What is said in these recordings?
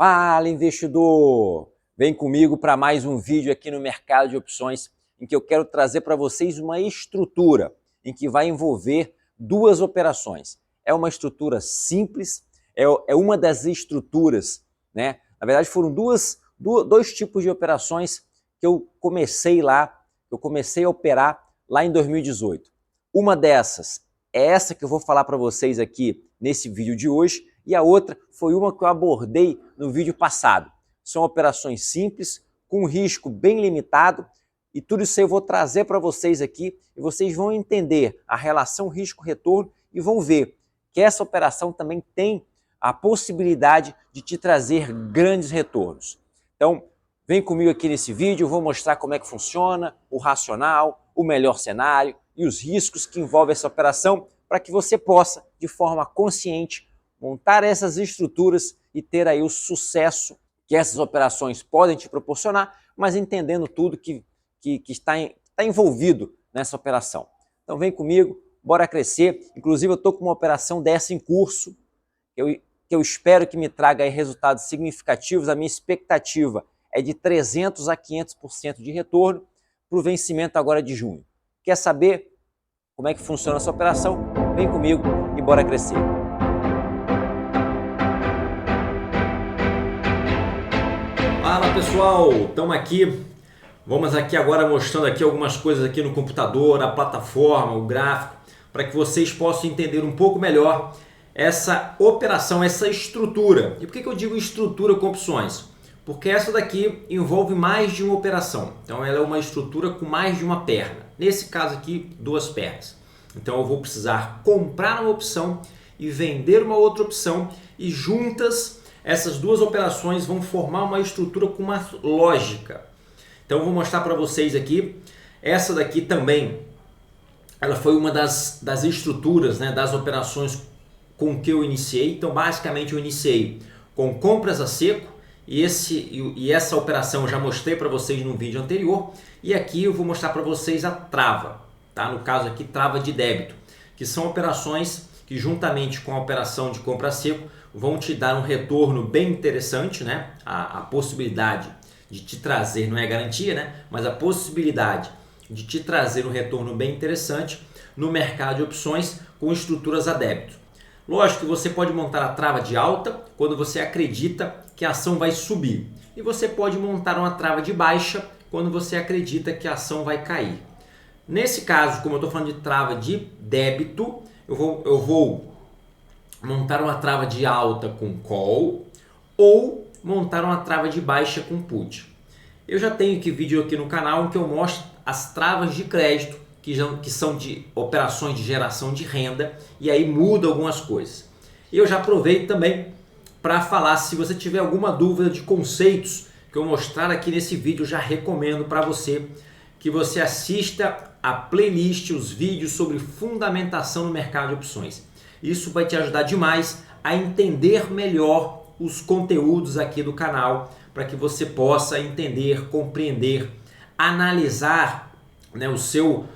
Fala, investidor! Vem comigo para mais um vídeo aqui no Mercado de Opções, em que eu quero trazer para vocês uma estrutura em que vai envolver duas operações. É uma estrutura simples, é uma das estruturas, né? Na verdade, foram dois tipos de operações que eu comecei a operar lá em 2018. Uma dessas é essa que eu vou falar para vocês aqui nesse vídeo de hoje, e a outra foi uma que eu abordei no vídeo passado. São operações simples, com risco bem limitado, e tudo isso eu vou trazer para vocês aqui, e vocês vão entender a relação risco-retorno e vão ver que essa operação também tem a possibilidade de te trazer grandes retornos. Então, vem comigo aqui nesse vídeo, eu vou mostrar como é que funciona, o racional, o melhor cenário e os riscos que envolvem essa operação, para que você possa, de forma consciente, montar essas estruturas e ter aí o sucesso que essas operações podem te proporcionar, mas entendendo tudo que está envolvido nessa operação. Então vem comigo, bora crescer. Inclusive eu estou com uma operação dessa em curso, que eu espero que me traga aí resultados significativos. A minha expectativa é de 300% a 500% de retorno para o vencimento agora de junho. Quer saber como é que funciona essa operação? Vem comigo e bora crescer. Fala pessoal, estamos aqui, vamos aqui agora mostrando aqui algumas coisas aqui no computador, a plataforma, o gráfico, para que vocês possam entender um pouco melhor essa operação, essa estrutura. E por que eu digo estrutura com opções? Porque essa daqui envolve mais de uma operação, então ela é uma estrutura com mais de uma perna, nesse caso aqui duas pernas. Então eu vou precisar comprar uma opção e vender uma outra opção, e juntas essas duas operações vão formar uma estrutura com uma lógica. Então eu vou mostrar para vocês aqui. Essa daqui também, ela foi uma das estruturas, né, das operações com que eu iniciei. Então basicamente eu iniciei com compras a seco, e essa operação eu já mostrei para vocês no vídeo anterior. E aqui eu vou mostrar para vocês a trava, tá? No caso aqui, trava de débito, que são operações que juntamente com a operação de compra a seco vão te dar um retorno bem interessante, né? A possibilidade de te trazer, não é garantia, né? Mas a possibilidade de te trazer um retorno bem interessante no mercado de opções com estruturas a débito. Lógico que você pode montar a trava de alta quando você acredita que a ação vai subir, e você pode montar uma trava de baixa quando você acredita que a ação vai cair. Nesse caso, como eu estou falando de trava de débito, eu vou montar uma trava de alta com call ou montar uma trava de baixa com put. Eu já tenho aqui vídeo aqui no canal em que eu mostro as travas de crédito, que são de operações de geração de renda, e aí muda algumas coisas. E eu já aproveito também para falar, se você tiver alguma dúvida de conceitos que eu mostrar aqui nesse vídeo, eu já recomendo para você que você assista a playlist, os vídeos sobre fundamentação no mercado de opções. Isso vai te ajudar demais a entender melhor os conteúdos aqui do canal, para que você possa entender, compreender, analisar, né, o seu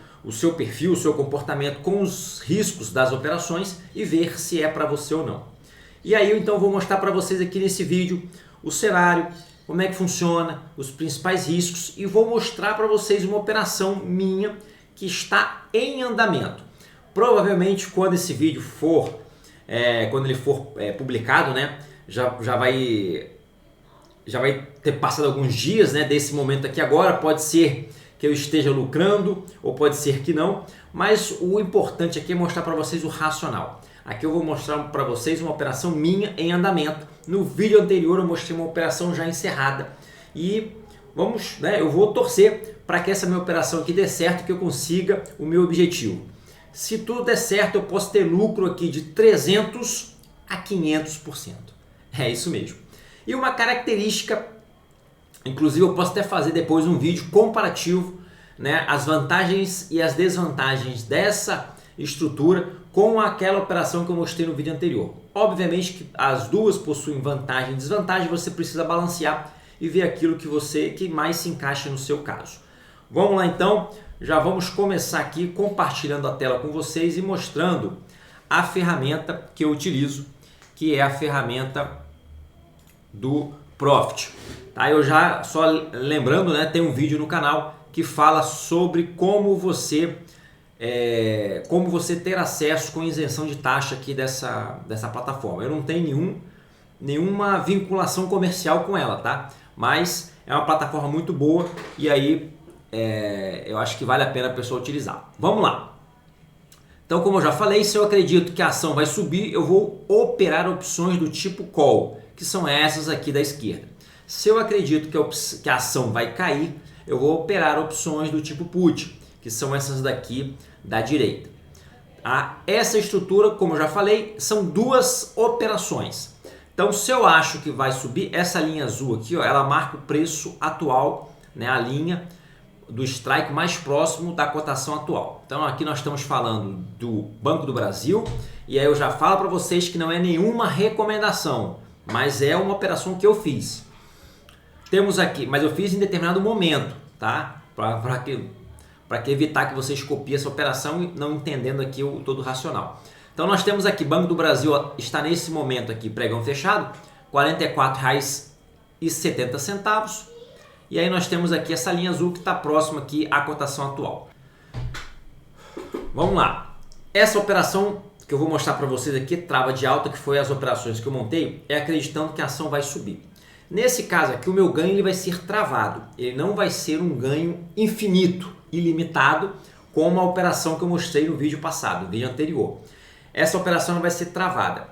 perfil, o seu comportamento com os riscos das operações e ver se é para você ou não. E aí eu então vou mostrar para vocês aqui nesse vídeo o cenário, como é que funciona, os principais riscos, e vou mostrar para vocês uma operação minha que está em andamento. Provavelmente quando esse vídeo for, publicado, né, já vai ter passado alguns dias, né, desse momento aqui agora. Pode ser que eu esteja lucrando ou pode ser que não, mas o importante aqui é mostrar para vocês o racional. Aqui eu vou mostrar para vocês uma operação minha em andamento. No vídeo anterior eu mostrei uma operação já encerrada, e eu vou torcer para que essa minha operação aqui dê certo, que eu consiga o meu objetivo. Se tudo der certo, eu posso ter lucro aqui de 300% a 500%. É isso mesmo. E uma característica, inclusive eu posso até fazer depois um vídeo comparativo, né, as vantagens e as desvantagens dessa estrutura com aquela operação que eu mostrei no vídeo anterior. Obviamente que as duas possuem vantagem e desvantagem, você precisa balancear e ver aquilo que mais se encaixa no seu caso. Vamos lá então, já vamos começar aqui compartilhando a tela com vocês e mostrando a ferramenta que eu utilizo, que é a ferramenta do Profit. Tá? Eu já, só lembrando, né, tem um vídeo no canal que fala sobre como você ter acesso com isenção de taxa aqui dessa plataforma. Eu não tenho nenhuma vinculação comercial com ela, tá? Mas é uma plataforma muito boa e aí eu acho que vale a pena a pessoa utilizar. Vamos lá. Então, como eu já falei, se eu acredito que a ação vai subir, eu vou operar opções do tipo call, que são essas aqui da esquerda. Se eu acredito que a ação vai cair, eu vou operar opções do tipo put, que são essas daqui da direita. Essa estrutura, como eu já falei, são duas operações. Então, se eu acho que vai subir, essa linha azul aqui, ó, ela marca o preço atual, né, a linha do strike mais próximo da cotação atual. Então, aqui nós estamos falando do Banco do Brasil e aí eu já falo para vocês que não é nenhuma recomendação, mas é uma operação que eu fiz. Temos aqui, mas eu fiz em determinado momento, tá? Para evitar que vocês copiem essa operação e não entendendo aqui todo o racional. Então nós temos aqui, Banco do Brasil está nesse momento aqui, pregão fechado, R$ 44,70. E aí nós temos aqui essa linha azul que está próxima aqui à cotação atual. Vamos lá. Essa operação que eu vou mostrar para vocês aqui, trava de alta, que foi as operações que eu montei, é acreditando que a ação vai subir. Nesse caso aqui, o meu ganho ele vai ser travado. Ele não vai ser um ganho infinito, ilimitado, como a operação que eu mostrei no vídeo passado, no vídeo anterior. Essa operação vai ser travada.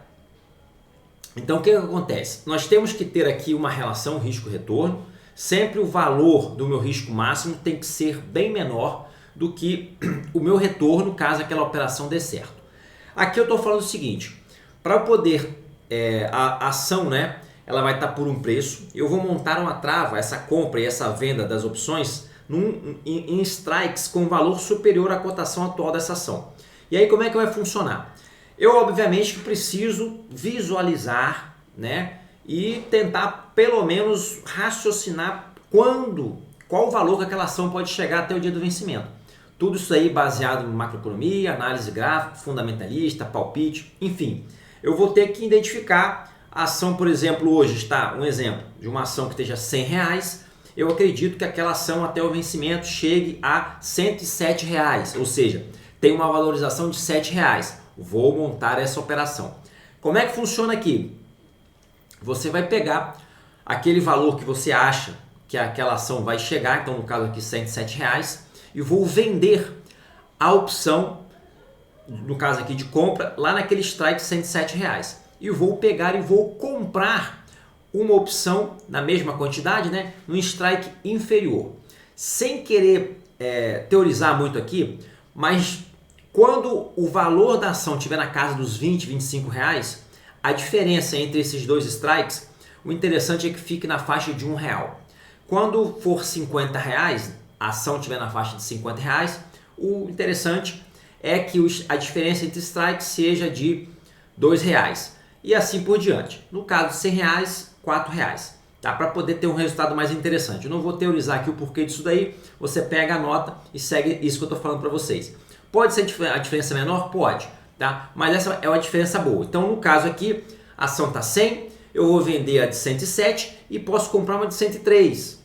Então o que acontece? Nós temos que ter aqui uma relação risco-retorno. Sempre o valor do meu risco máximo tem que ser bem menor do que o meu retorno caso aquela operação dê certo. Aqui eu estou falando o seguinte, para eu poder, a ação, né, ela vai estar por um preço, eu vou montar uma trava, essa compra e essa venda das opções em strikes com valor superior à cotação atual dessa ação. E aí como é que vai funcionar? Eu obviamente preciso visualizar, né, e tentar pelo menos raciocinar qual o valor que aquela ação pode chegar até o dia do vencimento. Tudo isso aí baseado em macroeconomia, análise gráfica, fundamentalista, palpite, enfim. Eu vou ter que identificar a ação, por exemplo, hoje está um exemplo de uma ação que esteja R$100, eu acredito que aquela ação até o vencimento chegue a R$107, ou seja, tem uma valorização de R$7. Vou montar essa operação. Como é que funciona aqui? Você vai pegar aquele valor que você acha que aquela ação vai chegar, então no caso aqui R$107, e vou vender a opção, no caso aqui de compra, lá naquele strike R$107. E vou pegar e vou comprar uma opção na mesma quantidade, né, no strike inferior. Sem querer teorizar muito aqui, mas quando o valor da ação estiver na casa dos R$20, R$25, a diferença entre esses dois strikes, o interessante é que fique na faixa de R$1. Quando for R$50, a ação estiver na faixa de R$50, o interessante é que a diferença entre strikes seja de R$2 e assim por diante. No caso de R$100, R$4, tá? Para poder ter um resultado mais interessante. Eu não vou teorizar aqui o porquê disso daí, você pega a nota e segue isso que eu estou falando para vocês. Pode ser a diferença menor? Pode, tá? Mas essa é uma diferença boa. Então, no caso aqui, a ação está 100, eu vou vender a de 107 e posso comprar uma de 103,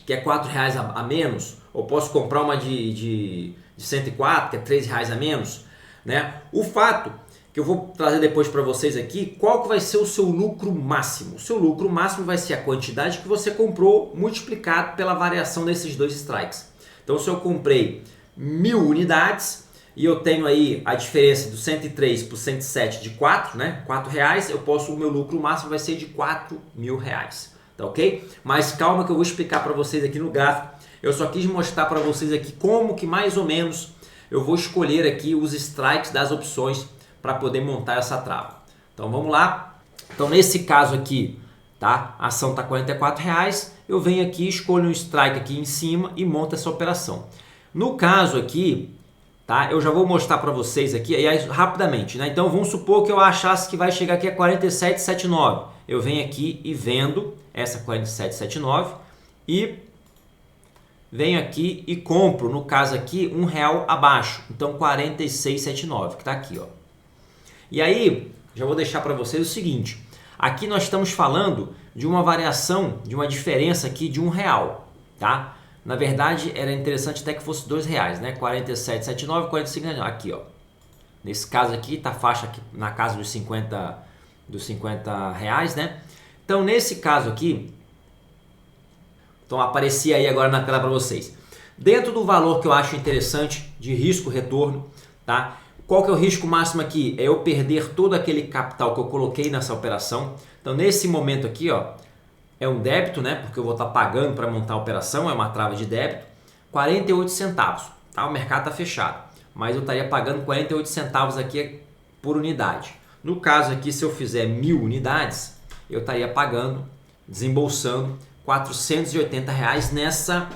que é R$4 a menos, ou posso comprar uma de 104, que é R$3 a menos, né? O fato que eu vou trazer depois para vocês aqui, qual que vai ser o seu lucro máximo? O seu lucro máximo vai ser a quantidade que você comprou multiplicado pela variação desses dois strikes. Então, se eu comprei 1.000 unidades e eu tenho aí a diferença do 103 para o 107 de 4, né? R$4, o meu lucro máximo vai ser de R$4.000, tá ok? Mas calma que eu vou explicar para vocês aqui no gráfico. Eu só quis mostrar para vocês aqui como que mais ou menos eu vou escolher aqui os strikes das opções para poder montar essa trava. Então vamos lá. Então nesse caso aqui, tá? A ação está R$44, eu venho aqui, escolho um strike aqui em cima e monto essa operação. No caso aqui, tá? Eu já vou mostrar para vocês aqui aí, rapidamente, né? Então vamos supor que eu achasse que vai chegar aqui a 47,79. Eu venho aqui e vendo essa 47,79 e venho aqui e compro, no caso aqui, R$1 abaixo. Então 46,79, que está aqui, ó. E aí, já vou deixar para vocês o seguinte. Aqui nós estamos falando de uma variação, de uma diferença aqui de R$1, tá? Na verdade, era interessante até que fosse R$2, né? 47,79, 45,79. Aqui, ó. Nesse caso aqui, tá a faixa aqui na casa dos 50 reais, né? Então, nesse caso aqui, então aparecia aí agora na tela para vocês. Dentro do valor que eu acho interessante de risco-retorno, tá? Qual que é o risco máximo aqui? É eu perder todo aquele capital que eu coloquei nessa operação. Então, nesse momento aqui, ó, é um débito, né? Porque eu vou estar pagando para montar a operação, é uma trava de débito, 48 centavos, tá? O mercado está fechado, mas eu estaria pagando 48 centavos aqui por unidade. No caso aqui, se eu fizer 1000 unidades, eu estaria pagando, desembolsando R$480 nessa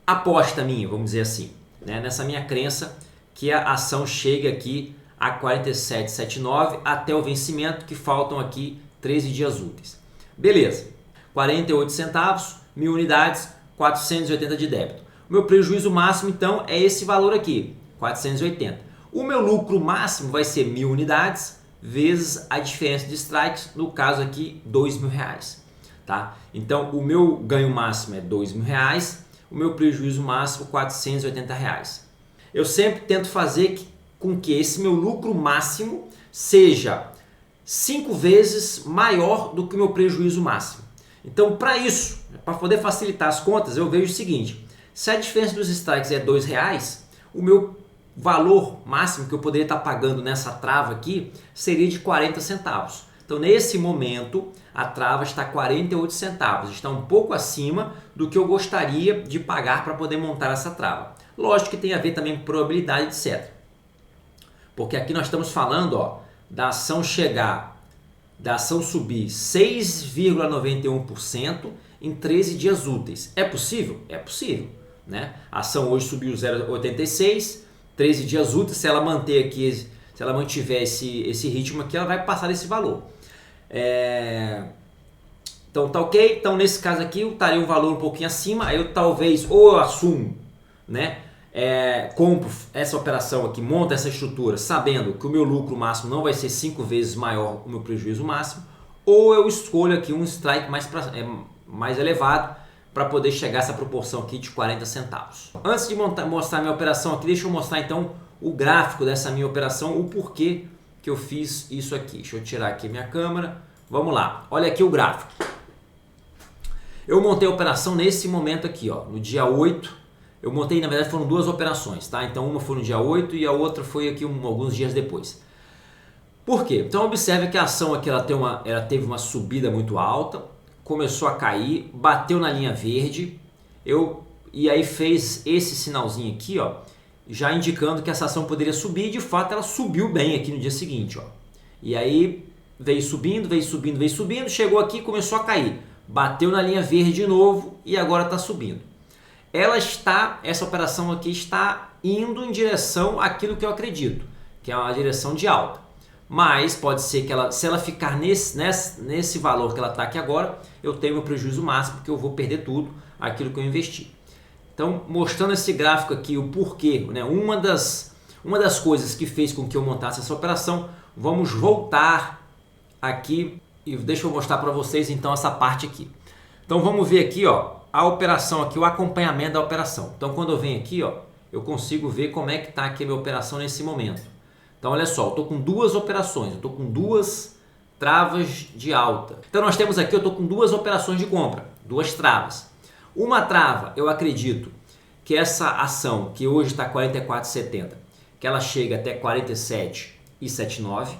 aposta minha, vamos dizer assim, né? Nessa minha crença que a ação chegue aqui a 47,79 até o vencimento, que faltam aqui 13 dias úteis. Beleza, 48 centavos, 1000 unidades, 480 de débito. O meu prejuízo máximo então é esse valor aqui, 480. O meu lucro máximo vai ser 1000 unidades vezes a diferença de strikes, no caso aqui R$2.000, tá? Então o meu ganho máximo é R$2.000, o meu prejuízo máximo R$480. Eu sempre tento fazer com que esse meu lucro máximo seja 5 vezes maior do que o meu prejuízo máximo. Então, para isso, para poder facilitar as contas, eu vejo o seguinte: se a diferença dos strikes é R$2, o meu valor máximo que eu poderia estar pagando nessa trava aqui seria de 40 centavos. Então, nesse momento, a trava está 48 centavos, está um pouco acima do que eu gostaria de pagar para poder montar essa trava. Lógico que tem a ver também com probabilidade, etc. Porque aqui nós estamos falando, ó, da ação subir 6,91% em 13 dias úteis. É possível? É possível, né? A ação hoje subiu 0,86, 13 dias úteis, se ela manter aqui, se ela mantiver esse ritmo aqui, ela vai passar desse valor. Então tá ok? Então nesse caso aqui eu estaria um valor um pouquinho acima, aí eu talvez, ou eu assumo, né? Compro essa operação aqui, monto essa estrutura sabendo que o meu lucro máximo não vai ser 5 vezes maior que o meu prejuízo máximo, ou eu escolho aqui um strike mais elevado para poder chegar a essa proporção aqui de 40 centavos. Antes de mostrar minha operação aqui, deixa eu mostrar então o gráfico dessa minha operação, o porquê que eu fiz isso aqui. Deixa eu tirar aqui minha câmera, vamos lá, olha aqui o gráfico. Eu montei a operação nesse momento aqui, ó, no dia 8. Eu montei, na verdade, foram duas operações, tá? Então uma foi no dia 8 e a outra foi aqui alguns dias depois. Por quê? Então observe que a ação aqui ela teve uma subida muito alta, começou a cair, bateu na linha verde, e aí fez esse sinalzinho aqui, ó, já indicando que essa ação poderia subir, e de fato ela subiu bem aqui no dia seguinte, ó. E aí veio subindo, chegou aqui e começou a cair. Bateu na linha verde de novo e agora está subindo. Essa operação aqui está indo em direção àquilo que eu acredito, que é uma direção de alta. Mas pode ser que se ela ficar nesse valor que ela está aqui agora, eu tenho um prejuízo máximo, porque eu vou perder tudo aquilo que eu investi. Então, mostrando esse gráfico aqui, o porquê, né? Uma das coisas que fez com que eu montasse essa operação, vamos voltar aqui e deixa eu mostrar para vocês então essa parte aqui. Então vamos ver aqui, ó, a operação aqui, o acompanhamento da operação. Então quando eu venho aqui, ó, eu consigo ver como é que está aqui a minha operação nesse momento. Então olha só, eu estou com duas operações, eu estou com duas travas de alta. Então nós temos aqui, eu estou com duas operações de compra, duas travas. Uma trava, eu acredito que essa ação, que hoje está 44,70, que ela chega até 47,79,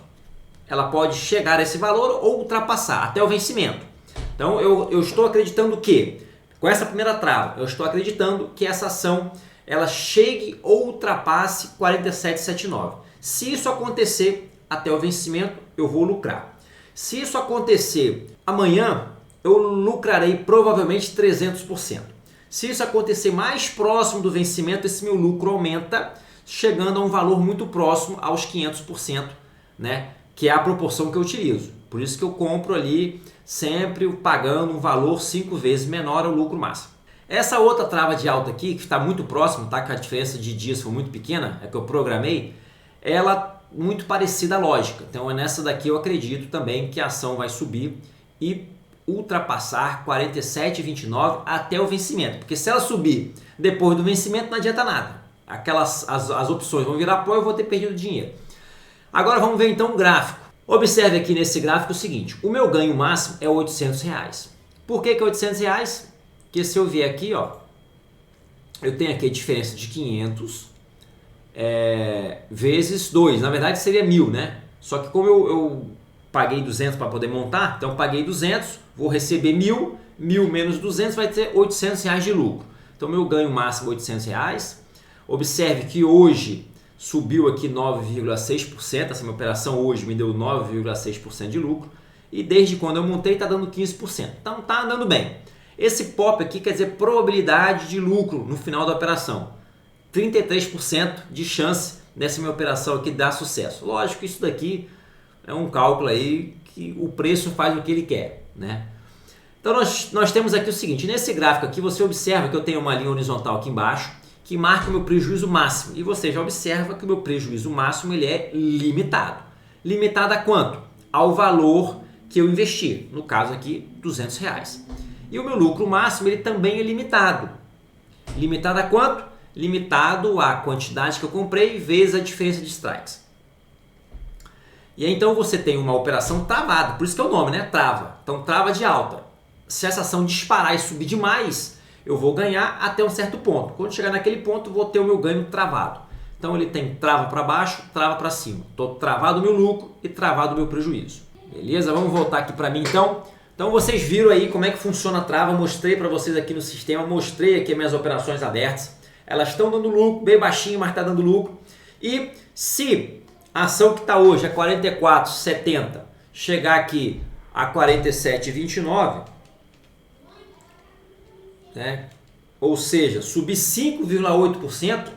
ela pode chegar a esse valor ou ultrapassar até o vencimento. Então eu estou acreditando que, com essa primeira trava, eu estou acreditando que essa ação ela chegue ou ultrapasse 47,79. Se isso acontecer até o vencimento, eu vou lucrar. Se isso acontecer amanhã, eu lucrarei provavelmente 300%. Se isso acontecer mais próximo do vencimento, esse meu lucro aumenta, chegando a um valor muito próximo aos 500%, né? Que é a proporção que eu utilizo. Por isso que eu compro ali sempre pagando um valor 5 vezes menor ao lucro máximo. Essa outra trava de alta aqui, que está muito próximo, tá? Que a diferença de dias foi muito pequena, é que eu programei, ela muito parecida a lógica. Então é nessa daqui eu acredito também que a ação vai subir e ultrapassar 47,29 até o vencimento. Porque se ela subir depois do vencimento não adianta nada. As opções vão virar pó e eu vou ter perdido dinheiro. Agora vamos ver então o gráfico. Observe aqui nesse gráfico o seguinte, o meu ganho máximo é R$800. Por que é R$800? Porque se eu vier aqui, ó, eu tenho aqui a diferença de 500 vezes 2, na verdade seria 1.000, né? Só que como eu paguei 200 para poder montar, então eu paguei 200, vou receber 1.000, 1.000 menos 200 vai ter R$800 de lucro. Então meu ganho máximo é R$800. Observe que hoje subiu aqui 9,6%, essa minha operação hoje me deu 9,6% de lucro e desde quando eu montei está dando 15%, então está andando bem. Esse pop aqui quer dizer probabilidade de lucro no final da operação, 33% de chance dessa minha operação aqui dar sucesso. Lógico que isso daqui é um cálculo aí que o preço faz o que ele quer, né? Então nós temos aqui o seguinte, nesse gráfico aqui você observa que eu tenho uma linha horizontal aqui embaixo que marca o meu prejuízo máximo. E você já observa que o meu prejuízo máximo ele é limitado. Limitado a quanto? Ao valor que eu investi. No caso aqui, R$200. E o meu lucro máximo ele também é limitado. Limitado a quanto? Limitado à quantidade que eu comprei vezes a diferença de strikes. E aí, então você tem uma operação travada. Por isso que é o nome, né? Trava. Então trava de alta. Se essa ação disparar e subir demais, eu vou ganhar até um certo ponto. Quando chegar naquele ponto, vou ter o meu ganho travado. Então ele tem trava para baixo, trava para cima. Estou travado o meu lucro e travado o meu prejuízo. Beleza? Vamos voltar aqui para mim então. Então vocês viram aí como é que funciona a trava. Mostrei para vocês aqui no sistema. Mostrei aqui as minhas operações abertas. Elas estão dando lucro, bem baixinho, mas está dando lucro. E se a ação que está hoje a 44,70 chegar aqui a 47,29... né? Ou seja, subir 5,8%,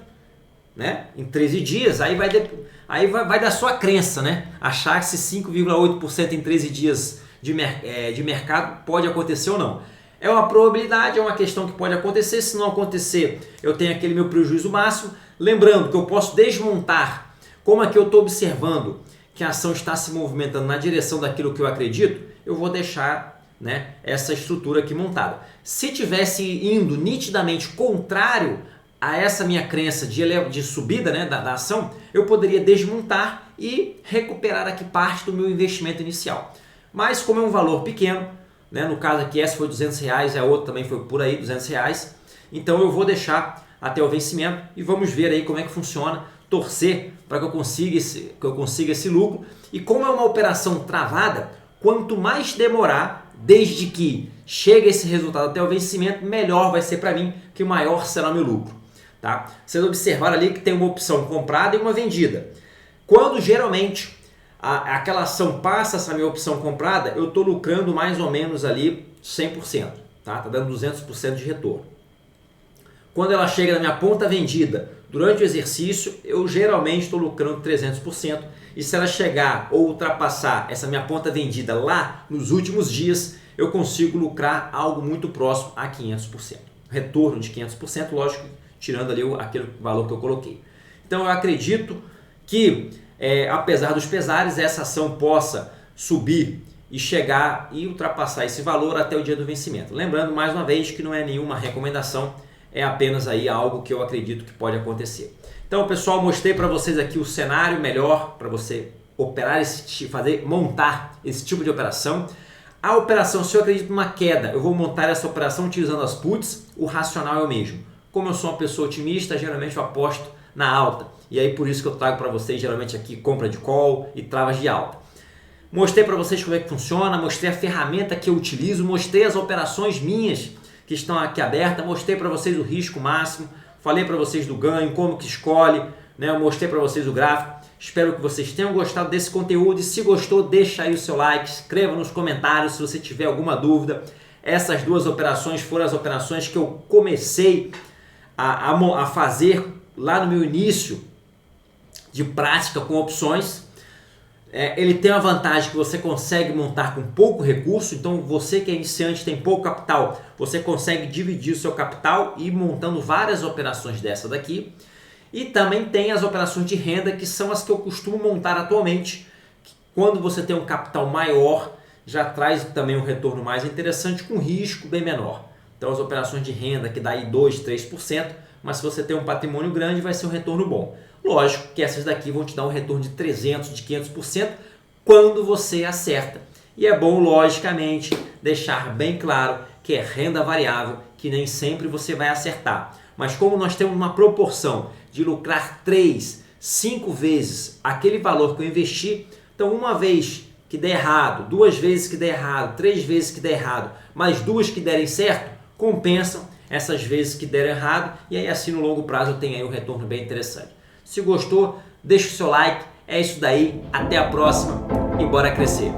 né? Em 13 dias, aí vai da sua crença, né? Achar que esse 5,8% em 13 dias de mercado pode acontecer ou não. É uma probabilidade, é uma questão que pode acontecer. Se não acontecer, eu tenho aquele meu prejuízo máximo. Lembrando que eu posso desmontar, como aqui eu estou observando que a ação está se movimentando na direção daquilo que eu acredito, eu vou deixar, né, essa estrutura aqui montada. Se tivesse indo nitidamente contrário a essa minha crença de subida, né, da ação, eu poderia desmontar e recuperar aqui parte do meu investimento inicial. Mas como é um valor pequeno, né, no caso aqui essa foi R$200, a outra também foi por aí R$200, então eu vou deixar até o vencimento e vamos ver aí como é que funciona, torcer para que eu consiga esse lucro. E como é uma operação travada, quanto mais demorar, desde que chegue esse resultado até o vencimento, melhor vai ser para mim, que maior será o meu lucro. Tá? Vocês observaram ali que tem uma opção comprada e uma vendida. Quando geralmente aquela ação passa essa minha opção comprada, eu estou lucrando mais ou menos ali 100%. Tá dando 200% de retorno. Quando ela chega na minha ponta vendida durante o exercício, eu geralmente estou lucrando 300%. E se ela chegar ou ultrapassar essa minha ponta vendida lá nos últimos dias, eu consigo lucrar algo muito próximo a 500%. Retorno de 500%, lógico, tirando ali aquele valor que eu coloquei. Então eu acredito que, apesar dos pesares, essa ação possa subir e chegar e ultrapassar esse valor até o dia do vencimento. Lembrando, mais uma vez, que não é nenhuma recomendação, é apenas aí algo que eu acredito que pode acontecer. Então, pessoal, mostrei para vocês aqui o cenário melhor para você operar montar esse tipo de operação. A operação, se eu acredito numa queda, eu vou montar essa operação utilizando as puts, o racional é o mesmo. Como eu sou uma pessoa otimista, geralmente eu aposto na alta. E aí por isso que eu trago para vocês geralmente aqui compra de call e travas de alta. Mostrei para vocês como é que funciona, mostrei a ferramenta que eu utilizo, mostrei as operações minhas que estão aqui abertas, mostrei para vocês o risco máximo, falei para vocês do ganho, como que escolhe, né? Eu mostrei para vocês o gráfico. Espero que vocês tenham gostado desse conteúdo e se gostou, deixa aí o seu like, escreva nos comentários se você tiver alguma dúvida. Essas duas operações foram as operações que eu comecei a fazer lá no meu início de prática com opções. Ele tem uma vantagem que você consegue montar com pouco recurso, então você que é iniciante tem pouco capital, você consegue dividir o seu capital e ir montando várias operações dessa daqui. E também tem as operações de renda, que são as que eu costumo montar atualmente. Quando você tem um capital maior, já traz também um retorno mais interessante com risco bem menor. Então as operações de renda que dá aí 2, 3%, mas se você tem um patrimônio grande vai ser um retorno bom. Lógico que essas daqui vão te dar um retorno de 300%, de 500% quando você acerta. E é bom, logicamente, deixar bem claro que é renda variável, que nem sempre você vai acertar. Mas como nós temos uma proporção de lucrar 3, 5 vezes aquele valor que eu investi, então uma vez que der errado, 2 vezes que der errado, 3 vezes que der errado, mais 2 que derem certo, compensam essas vezes que deram errado e aí assim no longo prazo eu tenho aí um retorno bem interessante. Se gostou, deixa o seu like, é isso daí, até a próxima e bora crescer!